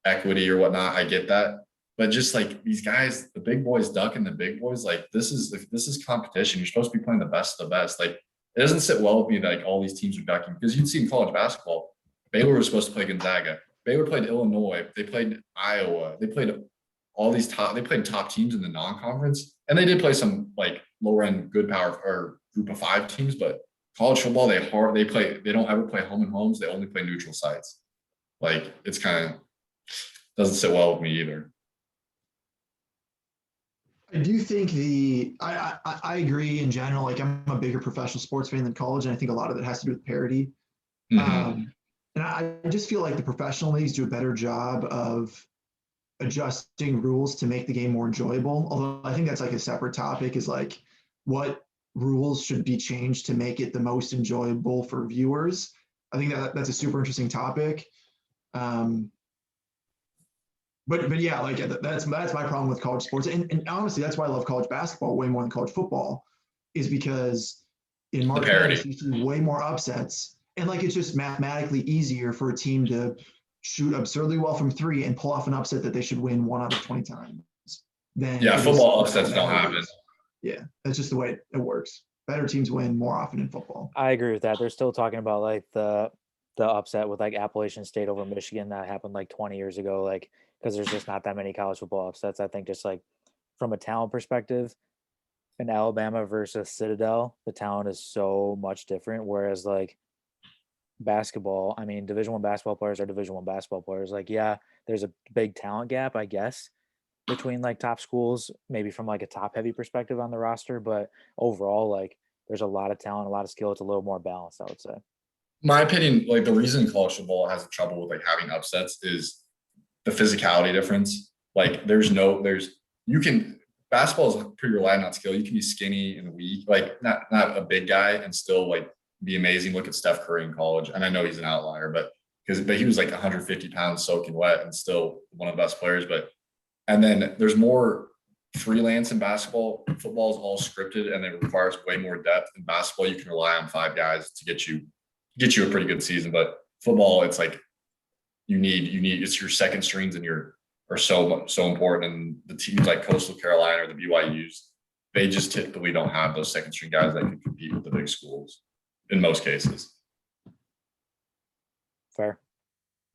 equity or whatnot. I get that. But just like these guys, the big boys ducking the big boys, like this is competition. You're supposed to be playing the best of the best. Like it doesn't sit well with me that like all these teams are ducking because you'd see in college basketball, Baylor was supposed to play Gonzaga. Baylor played Illinois. They played Iowa. They played all these top. They played top teams in the non-conference, and they did play some like lower end good power or group of five teams. But college football, they play. They don't ever play home and homes. They only play neutral sites. Like it's kind of doesn't sit well with me either. I do think I agree in general. Like I'm a bigger professional sports fan than college, and I think a lot of it has to do with parity. Mm-hmm. And I just feel like the professional leagues do a better job of adjusting rules to make the game more enjoyable. Although I think that's like a separate topic is like what rules should be changed to make it the most enjoyable for viewers. I think that's a super interesting topic. Um, but yeah, like that's my problem with college sports, and honestly, that's why I love college basketball way more than college football, is because in The March Madness parity. you see way more upsets, and like it's just mathematically easier for a team to shoot absurdly well from three and pull off an upset that they should win 1 out of 20 times than Yeah, it is football in upsets don't college. happen. Yeah, that's just the way it works. Better teams win more often in football. I agree with that. They're still talking about like the upset with like Appalachian State over Michigan that happened like 20 years ago, like because there's just not that many college football upsets. I think just like from a talent perspective, in Alabama versus Citadel, the talent is so much different. Whereas like basketball, I mean, Division One basketball players are Division One basketball players. Like, yeah, there's a big talent gap, I guess, between like top schools, maybe from like a top heavy perspective on the roster, but overall, like there's a lot of talent, a lot of skill. It's a little more balanced, I would say. My opinion, like the reason college football has trouble with like having upsets is the physicality difference. Like there's you can basketball is pretty reliant on skill. You can be skinny and weak, like not a big guy and still like be amazing. Look at Steph Curry in college, and I know he's an outlier, but he was like 150 pounds soaking wet and still one of the best players. But and then there's more freelance in basketball. Football is all scripted and it requires way more depth. In basketball, you can rely on five guys to get you a pretty good season. But football, it's like you need it's your second strings and your are so important. And the teams like Coastal Carolina or the BYU's, they just typically don't have those second string guys that can compete with the big schools in most cases. Fair.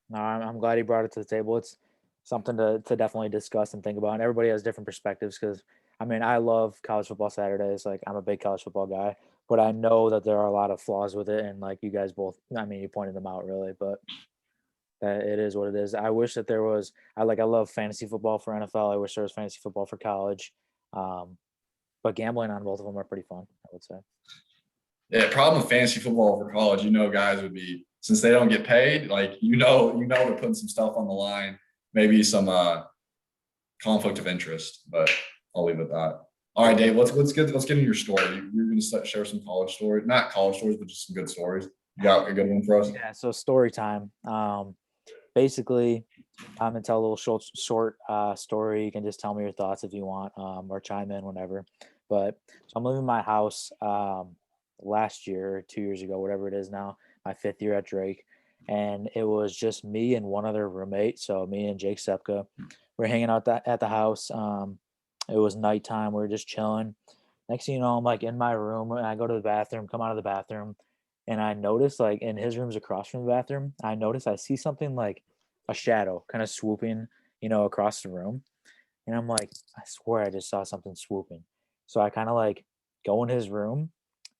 No, I'm glad he brought it to the table. It's something to definitely discuss and think about. And everybody has different perspectives because, I mean, I love college football Saturdays. Like, I'm a big college football guy, but I know that there are a lot of flaws with it. And, like, you guys both, I mean, you pointed them out really, but it is what it is. I wish that there was, I love fantasy football for NFL. I wish there was fantasy football for college. Um, but gambling on both of them are pretty fun, I would say. Yeah, problem with fantasy football for college, guys would be since they don't get paid, like they're putting some stuff on the line, maybe some conflict of interest, but I'll leave it at that. All right, Dave, let's get into your story. You're going to share some college stories, not college stories, but just some good stories. You got a good one for us? Yeah. So story time. Basically, I'm gonna tell a little short story. You can just tell me your thoughts if you want, or chime in whenever. But so I'm leaving my house last year, 2 years ago, whatever it is now, my 5th year at Drake, and it was just me and one other roommate. So me and Jake Sepka, we're hanging out at the house. It was nighttime. We were just chilling. Next thing you know, I'm like in my room, and I go to the bathroom, come out of the bathroom, and I notice like in his room's across from the bathroom. I see something like a shadow kind of swooping, across the room. And I'm like, I swear I just saw something swooping. So I kind of like go in his room,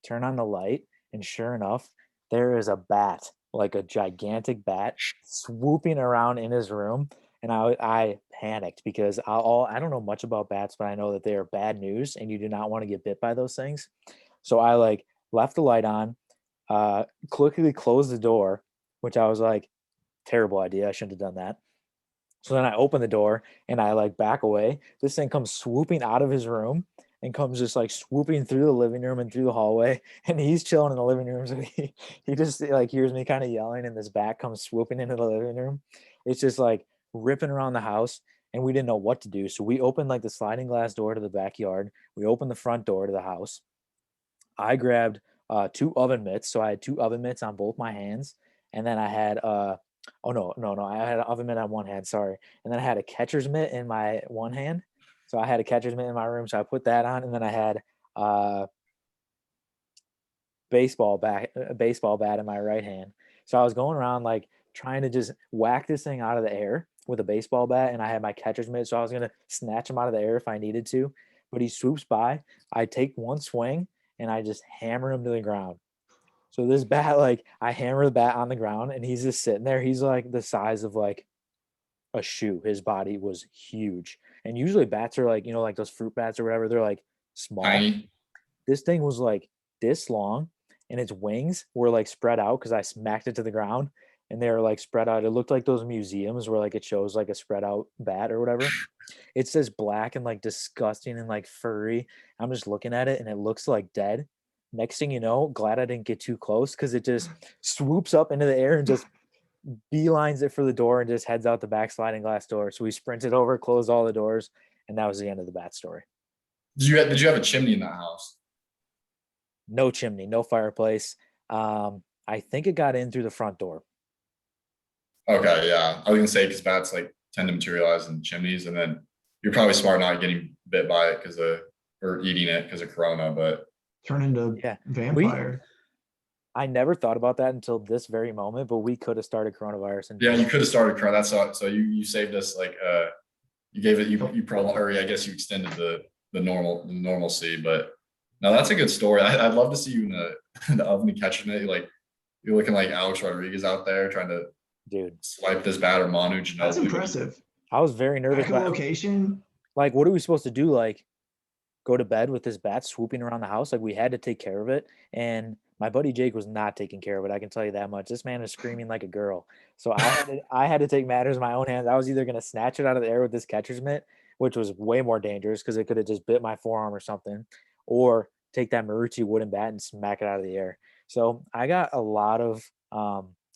turn on the light, and sure enough, there is a bat, like a gigantic bat, swooping around in his room. And I panicked because I don't know much about bats, but I know that they are bad news, and you do not want to get bit by those things. So I like left the light on, quickly closed the door, which I was like, terrible idea. I shouldn't have done that. So then I open the door and I like back away. This thing comes swooping out of his room and comes just like swooping through the living room and through the hallway. And he's chilling in the living room. So he just like hears me kind of yelling, and this bat comes swooping into the living room. It's just like ripping around the house. And we didn't know what to do. So we opened like the sliding glass door to the backyard. We opened the front door to the house. I grabbed two oven mitts. So I had two oven mitts on both my hands. And then I had oh no, I had an oven mitt on one hand, sorry. And then I had a catcher's mitt in my one hand. So I had a catcher's mitt in my room, so I put that on, and then I had uh a baseball bat in my right hand. So I was going around like trying to just whack this thing out of the air with a baseball bat, and I had my catcher's mitt, so I was gonna snatch him out of the air if I needed to. But he swoops by, I take one swing, and I just hammer him to the ground. So this bat, like I hammer the bat on the ground, and he's just sitting there. He's like the size of like a shoe. His body was huge. And usually bats are like, like those fruit bats or whatever, they're like small. Tiny. This thing was like this long, and its wings were like spread out because I smacked it to the ground, and they were like spread out. It looked like those museums where like it shows like a spread out bat or whatever. It's this black and like disgusting and like furry. I'm just looking at it and it looks like dead. Next thing you know, glad I didn't get too close because it just swoops up into the air and just beelines it for the door and just heads out the back sliding glass door. So we sprinted over, closed all the doors, and that was the end of the bat story. Did you have a chimney in that house? No chimney, no fireplace. I think it got in through the front door. Okay, yeah. I was gonna say because bats like tend to materialize in chimneys, and then you're probably smart not getting bit by it because of or eating it because of corona. But Turn into Yeah. vampire. I never thought about that until this very moment, but we could have started coronavirus and yeah, you could have started corona. So you saved us like you gave it you prolong or I guess you extended the normalcy. But no, that's a good story. I'd love to see you in the oven catching it. Like you're looking like Alex Rodriguez out there trying to dude, swipe this bat or Manu Ginobili. That's impressive. I was very nervous. Location. Like, what are we supposed to do? Like, go to bed with this bat swooping around the house? Like, we had to take care of it. And my buddy Jake was not taking care of it. I can tell you that much. This man was screaming like a girl. So I had to take matters in my own hands. I was either going to snatch it out of the air with this catcher's mitt, which was way more dangerous because it could have just bit my forearm or something, or take that Marucci wooden bat and smack it out of the air. So I got a lot of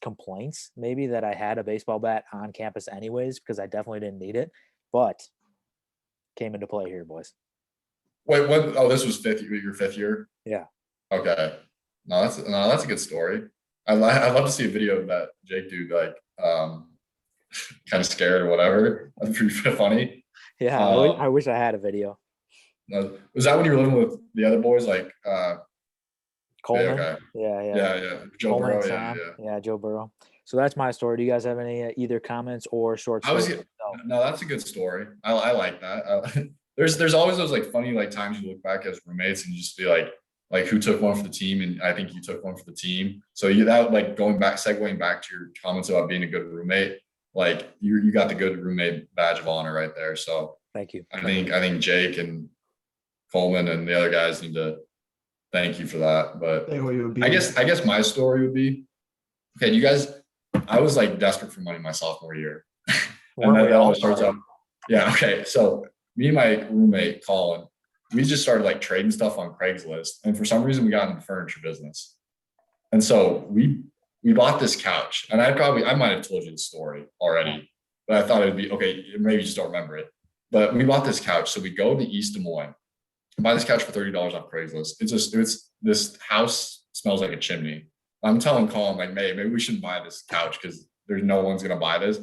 complaints maybe that I had a baseball bat on campus anyways because I definitely didn't need it, but came into play here, boys. Wait, what? Oh, this was your fifth year? Yeah. Okay. No, that's a good story. I'd love to see a video of that Jake dude, like, kind of scared or whatever. That's pretty funny. Yeah, I Um, wish I had a video. was that when you were living with the other boys? Like, yeah, Coleman. okay. Yeah, yeah. Yeah. Joe Coleman and Burrow, yeah, Sam. yeah. Yeah, Joe Burrow. So that's my story. Do you guys have any either comments or short I was stories? No. no, that's a good story. I like that. There's always those like funny like times you look back as roommates and you just be like who took one for the team, and I think you took one for the team. So you that like segueing back to your comments about being a good roommate, like you got the good roommate badge of honor right there. So Thank you. I think Jake and Coleman and the other guys need to thank you for that. But They owe you a I beer. guess my story would be, okay, you guys, I was like desperate for money my sophomore year. And Weren't then we it all? always starts out. Yeah, okay. So me and my roommate, Colin, we just started like trading stuff on Craigslist. And for some reason we got into the furniture business. And so we bought this couch. And I might have told you the story already, but I thought it'd be okay, maybe you just don't remember it. But we bought this couch. So we go to East Des Moines, buy this couch for $30 off Craigslist. It's this house smells like a chimney. I'm telling Colin, like, maybe we shouldn't buy this couch because there's no one's gonna buy this.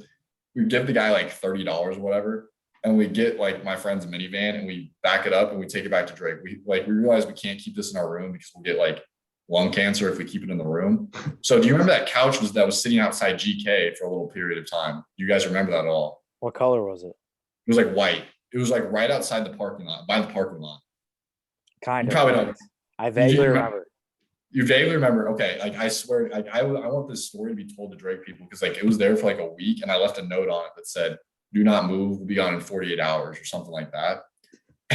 We give the guy like $30 or whatever, and we get like my friend's minivan and we back it up and we take it back to Drake. We realize we can't keep this in our room because we'll get like lung cancer if we keep it in the room. So do you remember that couch that was sitting outside GK for a little period of time? Do you guys remember that at all? What color was it? It was like white. It was like right outside the parking lot, by the parking lot. Kind You of. probably don't. I vaguely You remember. You vaguely remember, okay, like I swear, like I want this story to be told to Drake people because like it was there for like a week and I left a note on it that said, do not move, we'll be gone in 48 hours or something like that.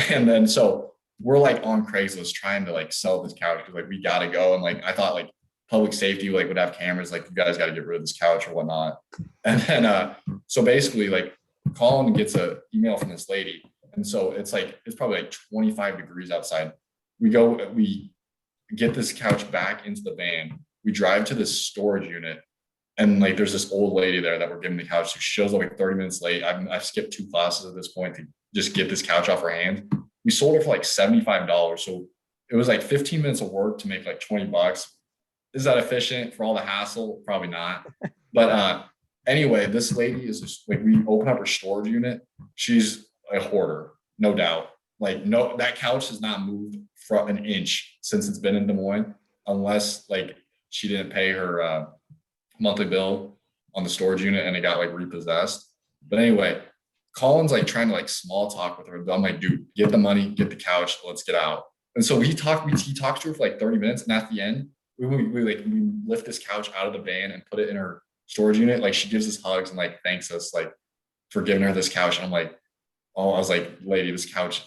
And then so we're like on Craigslist trying to like sell this couch because like we gotta go. And like I thought like public safety like would have cameras, like you guys got to get rid of this couch or whatnot. And then so basically like Colin gets a email from this lady. And so it's probably like 25 degrees outside. We get this couch back into the van. We drive to this storage unit, and like there's this old lady there that we're giving the couch to. She shows up like 30 minutes late. I've skipped 2 classes at this point to just get this couch off her hand. We sold it for like $75. So it was like 15 minutes of work to make like $20. Is that efficient for all the hassle? Probably not. But anyway, this lady is just like, we open up her storage unit. She's a hoarder, no doubt. Like, no, that couch has not moved from an inch since it's been in Des Moines, unless like she didn't pay her monthly bill on the storage unit and it got like repossessed. But anyway, Colin's like trying to like small talk with her. I'm like, dude, get the money, get the couch, let's get out. And so he talks to her for like 30 minutes. And at the end, we lift this couch out of the van and put it in her storage unit. Like she gives us hugs and like thanks us like for giving her this couch. And I'm like, oh, I was like, lady, this couch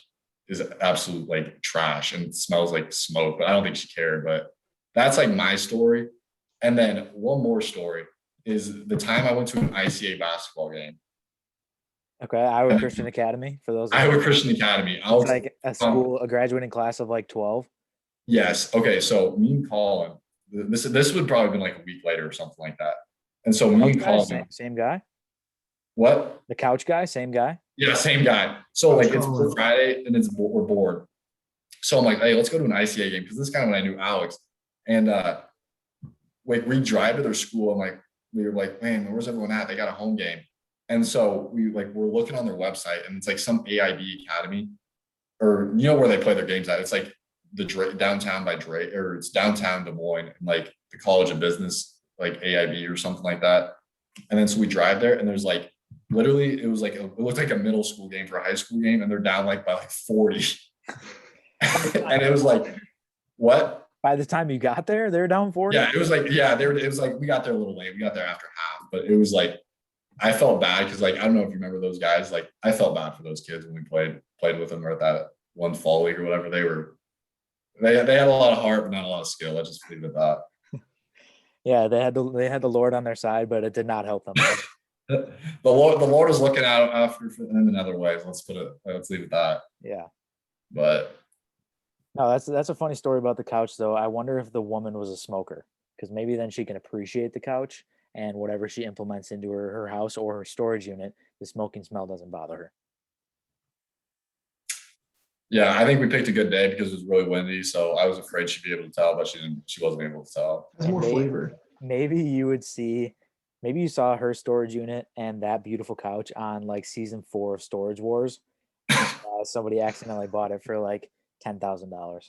is absolute like trash and smells like smoke, but I don't think she cared. But that's like my story. And then one more story is the time I went to an ICA basketball game. Okay, Iowa Christian Academy for those. Iowa Christian Academy. I It's was like a school, a graduating class of like 12. yes. Okay. So me and Colin, this would probably been like a week later or something like that. And so me and Colin, Same guy. what? The couch guy, same guy. Yeah, same guy. So like it's Friday and we're bored. So I'm like, hey, let's go to an ICA game because this is kind of when I knew Alex. And like we drive to their school and like we were like, man, where's everyone at? They got a home game. And so we're looking on their website and it's like some AIB Academy, or you know where they play their games at. It's like the downtown by Drake, or it's downtown Des Moines and like the College of Business, like AIB or something like that. And then so we drive there and there's like literally it looked like a middle school game for a high school game and they're down like by like 40. And it was like, what? By the time you got there, they're down 40. Yeah, it was like, it was like we got there a little late. We got there after half, but it was like I felt bad because like I don't know if you remember those guys. Like I felt bad for those kids when we played with them or at that one fall league or whatever. They had a lot of heart, but not a lot of skill. I just leave it at that. Yeah, they had the Lord on their side, but it did not help them. The Lord is looking out after for him in other ways. Let's leave it at that. Yeah. But No, that's a funny story about the couch though. I wonder if the woman was a smoker because maybe then she can appreciate the couch and whatever she implements into her house or her storage unit, the smoking smell doesn't bother her. yeah, I think we picked a good day because it was really windy. So I was afraid she'd be able to tell, but she didn't. She wasn't able to tell. Has And more flavor. maybe you would see, maybe you saw her storage unit and that beautiful couch on like season 4 of Storage Wars, and somebody accidentally bought it for like $10,000.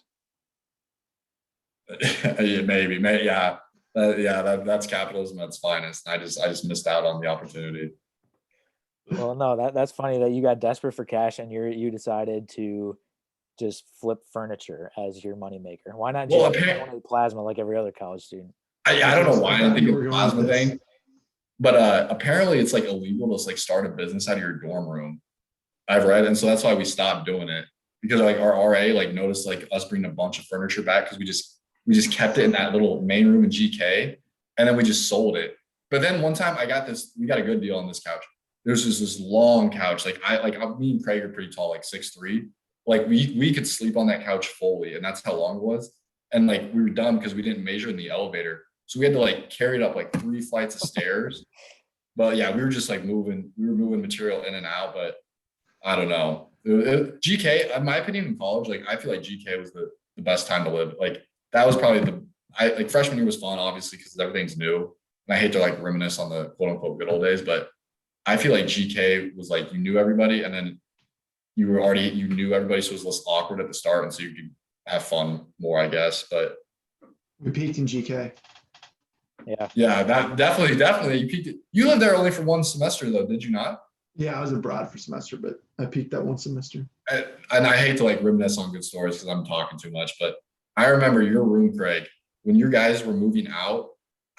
Yeah, maybe, yeah, yeah. That's capitalism at its finest. I just missed out on the opportunity. Well, no, that's funny that you got desperate for cash and you decided to just flip furniture as your moneymaker. Why not Well, just apparently, donate plasma like every other college student? I don't know I why I didn't thought think you of were the going with plasma this. thing, but apparently it's like illegal to like start a business out of your dorm room. I've read, and so that's why we stopped doing it because like our RA like noticed like us bringing a bunch of furniture back because we just kept it in that little main room in GK, and then we just sold it. But then one time we got a good deal on this couch. There's just this long couch, me and Craig are pretty tall, like 6'3". Like we could sleep on that couch fully, and that's how long it was. And like we were dumb because we didn't measure in the elevator, so we had to like carry it up like 3 flights of stairs. But yeah, we were moving material in and out, but I don't know. GK, in my opinion, in college, like I feel like GK was the best time to live. Like that was probably like freshman year was fun, obviously, because everything's new. And I hate to like reminisce on the quote unquote good old days, but I feel like GK was like you knew everybody, and then you knew everybody, so it was less awkward at the start, and so you could have fun more, I guess. But We peaked in GK. Yeah. yeah, that definitely you peaked. You lived there only for one semester, though, did you not? Yeah, I was abroad for semester, but I peaked that one semester. And I hate to like reminisce on good stories because I'm talking too much, but I remember your room, Craig, when you guys were moving out.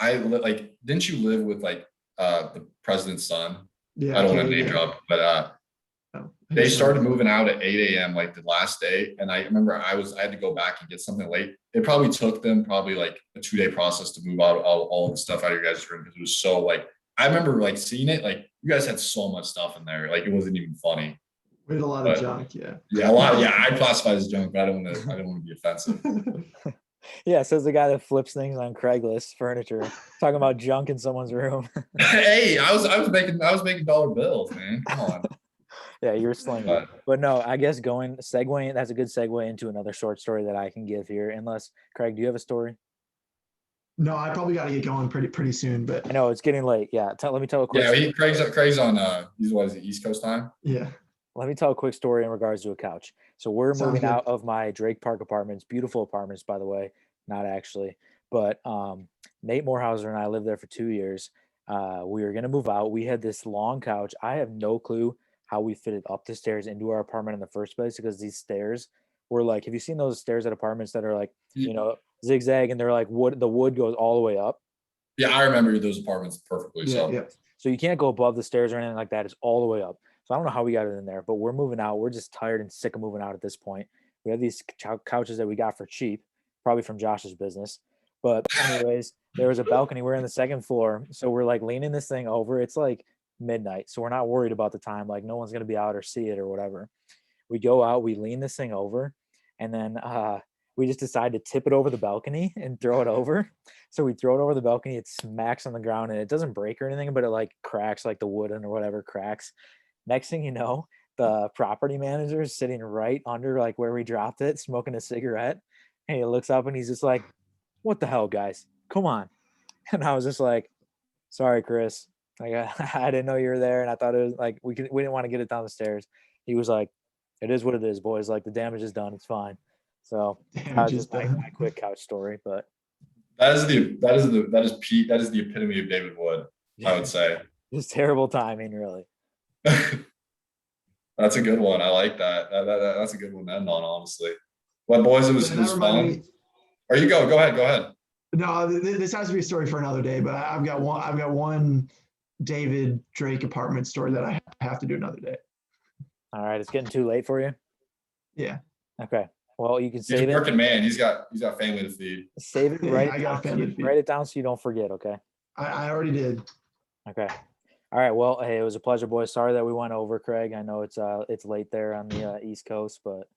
Like, didn't you live with like the president's son? Yeah, I I don't want can't to name even. drop, but No, they started moving out at 8 a.m. like the last day, and I remember I had to go back and get something late. It probably took them probably like a 2 day process to move out all the stuff out of your guys' room because it was so like I remember like seeing it like you guys had so much stuff in there like it wasn't even funny. We had a lot of But junk. Yeah. yeah, a lot. Yeah, I classify as junk, but I don't want to be offensive. Yeah, says the guy that flips things on Craigslist furniture, talking about junk in someone's room. Hey, I was making dollar bills, man. Come on. Yeah, you're slinging. But But no, I guess segueing, that's a good segue into another short story that I can give here. Unless, Craig, do you have a story? No, I probably got to get going pretty soon, but I know it's getting late. Yeah, let me tell a quick yeah, story. Craig's on he's what is it, East Coast time? yeah, Let me tell a quick story in regards to a couch. So we're sounds moving good. out of my Drake Park apartments, beautiful apartments, by the way, not actually, but Nate Morehauser and I lived there for 2 years. We were gonna move out. We had this long couch. I have no clue how we fit it up the stairs into our apartment in the first place because these stairs were like, have you seen those stairs at apartments that are like, zigzag and they're like wood, the wood goes all the way up. Yeah, I remember those apartments perfectly. Yeah, So yeah. So you can't go above the stairs or anything like that. It's all the way up. So I don't know how we got it in there, but we're moving out. We're just tired and sick of moving out at this point. We have these couches that we got for cheap, probably from Josh's business. But anyways, there was a balcony. We're in the second floor, so we're like leaning this thing over. It's like midnight, so we're not worried about the time. Like no one's gonna be out or see it or whatever. We go out, we lean this thing over, and then we just decide to tip it over the balcony and throw it over. So we throw it over the balcony, it smacks on the ground and it doesn't break or anything, but it like cracks, like the wood or whatever cracks. Next thing you know, the property manager is sitting right under like where we dropped it, smoking a cigarette. And he looks up and he's just like, "What the hell, guys? Come on." And I was just like, "Sorry, Chris. Like I didn't know you were there, and I thought it was like we didn't want to get it down the stairs." He was like, "It is what it is, boys. Like the damage is done. It's fine." So that Damage was is just my done. quick couch story, but that is the epitome of David Wood, I would say. just terrible timing, really. That's a good one. I like that. That's a good one to end on, honestly. Well, boys, it That was reminded fun. me. Or you go. Go ahead. Go ahead. No, this has to be a story for another day. But I've got one. I've got one David Drake apartment story that I have to do another day. All right, it's getting too late for you. Yeah. Okay. Well, you can He's a save it. working man. He's got family to feed. Save it. Yeah, Write I it got down. family to feed. Write it down so you don't forget. Okay. I already did. Okay. All right. Well, hey, it was a pleasure, boys. Sorry that we went over, Craig. I know it's late there on the East Coast, but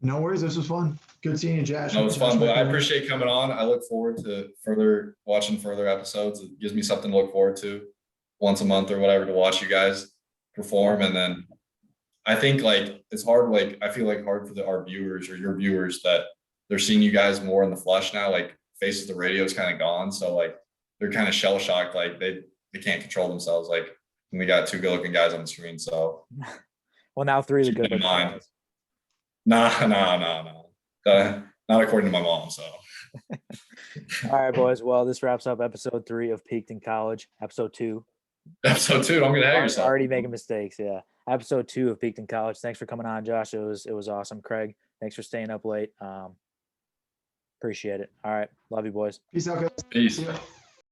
No worries. This was fun. Good seeing you, Josh. No, it's Josh fun, but I McCoy. appreciate coming on. I look forward to watching further episodes. It gives me something to look forward to once a month or whatever to watch you guys perform. And then I think like it's hard, like I feel like hard for our viewers or your viewers that they're seeing you guys more in the flesh now. Like Faces the Radio is kind of gone. So like they're kind of shell shocked, like they can't control themselves. Like when we got two good looking guys on the screen. So well, now three of the keep good that in looking mind. guys. Nah. Not according to my mom. So All right, boys. Well, this wraps up episode 3 of Peaked in College. Episode 2. episode 2, I'm gonna have yourself. Already making mistakes. Yeah. Episode 2 of Peaked in College. Thanks for coming on, Josh. It was awesome. Craig, thanks for staying up late. Appreciate it. All right. Love you, boys. Peace out, guys. Peace. See ya.